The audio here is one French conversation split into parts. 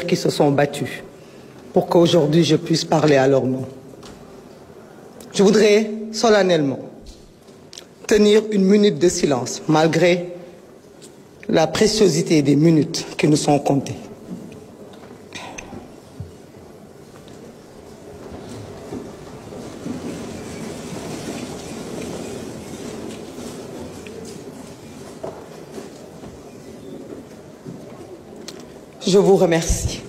qui se sont battus pour qu'aujourd'hui je puisse parler à leur nom. Je voudrais solennellement tenir une minute de silence malgré la préciosité des minutes qui nous sont comptées. Je vous remercie.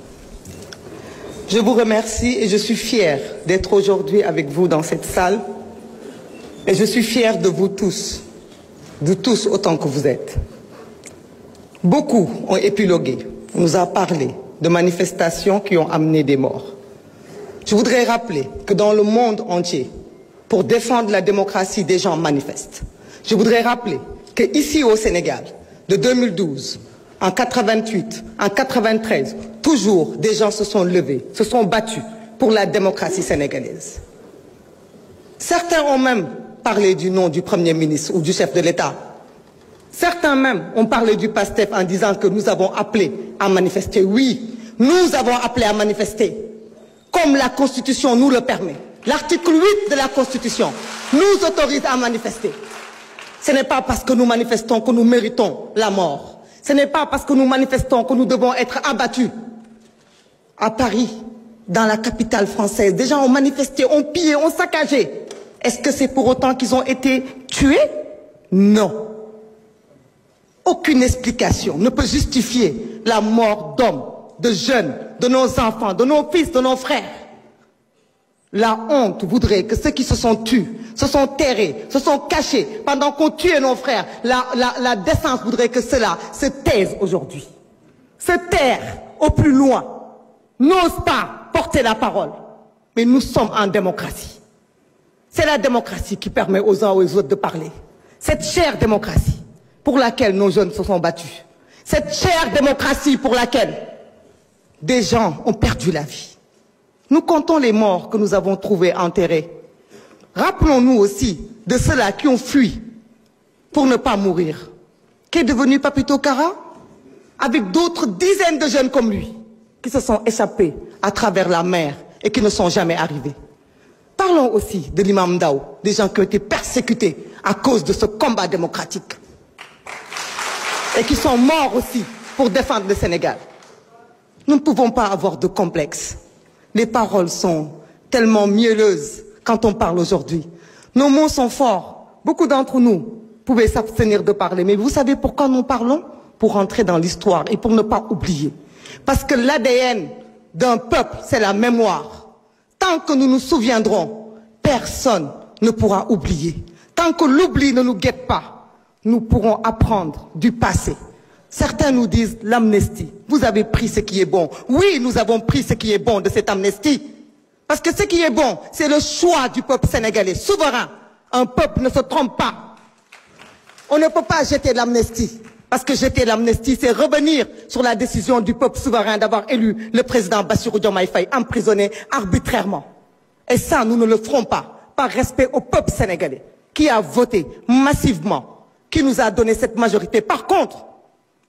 Je vous remercie et je suis fière d'être aujourd'hui avec vous dans cette salle. Et je suis fière de vous tous autant que vous êtes. Beaucoup ont épilogué, on nous a parlé de manifestations qui ont amené des morts. Je voudrais rappeler que dans le monde entier, pour défendre la démocratie, des gens manifestent. Je voudrais rappeler qu'ici au Sénégal, de 2012, en 88, en 93, toujours des gens se sont levés, se sont battus pour la démocratie sénégalaise. Certains ont même parlé du nom du Premier ministre ou du chef de l'État. Certains même ont parlé du PASTEF en disant que nous avons appelé à manifester. Oui, nous avons appelé à manifester, comme la Constitution nous le permet. L'article 8 de la Constitution nous autorise à manifester. Ce n'est pas parce que nous manifestons que nous méritons la mort. Ce n'est pas parce que nous manifestons que nous devons être abattus. À Paris, dans la capitale française, des gens ont manifesté, ont pillé, ont saccagé. Est-ce que c'est pour autant qu'ils ont été tués? Non. Aucune explication ne peut justifier la mort d'hommes, de jeunes, de nos enfants, de nos fils, de nos frères. La honte voudrait que ceux qui se sont tués, se sont terrés, se sont cachés pendant qu'on tuait nos frères, la décence voudrait que cela se taise aujourd'hui. Se taire au plus loin, n'ose pas porter la parole. Mais nous sommes en démocratie. C'est la démocratie qui permet aux uns et aux autres de parler. Cette chère démocratie pour laquelle nos jeunes se sont battus. Cette chère démocratie pour laquelle des gens ont perdu la vie. Nous comptons les morts que nous avons trouvés enterrés. Rappelons-nous aussi de ceux-là qui ont fui pour ne pas mourir. Qu'est devenu Papito Kara? Avec d'autres dizaines de jeunes comme lui qui se sont échappés à travers la mer et qui ne sont jamais arrivés. Parlons aussi de l'imam Ndao, des gens qui ont été persécutés à cause de ce combat démocratique et qui sont morts aussi pour défendre le Sénégal. Nous ne pouvons pas avoir de complexe. Les paroles sont tellement mielleuses quand on parle aujourd'hui. Nos mots sont forts. Beaucoup d'entre nous pouvaient s'abstenir de parler. Mais vous savez pourquoi nous parlons? Pour entrer dans l'histoire et pour ne pas oublier. Parce que l'ADN d'un peuple, c'est la mémoire. Tant que nous nous souviendrons, personne ne pourra oublier. Tant que l'oubli ne nous guette pas, nous pourrons apprendre du passé. Certains nous disent l'amnistie. Vous avez pris ce qui est bon. Oui, nous avons pris ce qui est bon de cette amnistie. Parce que ce qui est bon, c'est le choix du peuple sénégalais, souverain. Un peuple ne se trompe pas. On ne peut pas jeter l'amnistie. Parce que jeter l'amnistie, c'est revenir sur la décision du peuple souverain d'avoir élu le président Bassirou Diomaye Faye emprisonné arbitrairement. Et ça, nous ne le ferons pas, par respect au peuple sénégalais, qui a voté massivement, qui nous a donné cette majorité. Par contre,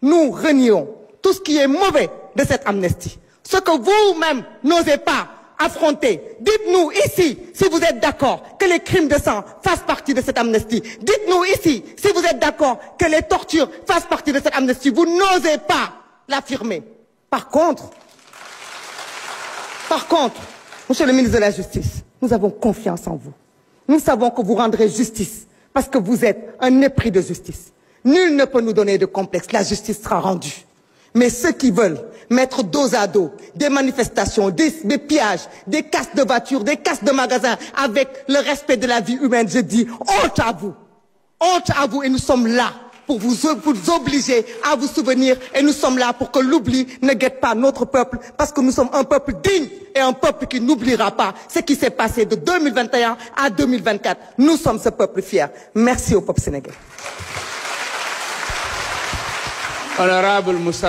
nous renions tout ce qui est mauvais de cette amnistie. Ce que vous-même n'osez pas affronter. Dites-nous ici si vous êtes d'accord que les crimes de sang fassent partie de cette amnistie. Dites-nous ici si vous êtes d'accord que les tortures fassent partie de cette amnistie. Vous n'osez pas l'affirmer. Par contre, Monsieur le ministre de la Justice, nous avons confiance en vous. Nous savons que vous rendrez justice parce que vous êtes un épris de justice. Nul ne peut nous donner de complexe. La justice sera rendue. Mais ceux qui veulent mettre dos à dos des manifestations, des pillages, des casses de voitures, des casses de magasins avec le respect de la vie humaine, je dis honte à vous. Honte à vous et nous sommes là pour vous obliger à vous souvenir et nous sommes là pour que l'oubli ne guette pas notre peuple parce que nous sommes un peuple digne et un peuple qui n'oubliera pas ce qui s'est passé de 2021 à 2024. Nous sommes ce peuple fier. Merci au peuple sénégalais. Honorable Moussa.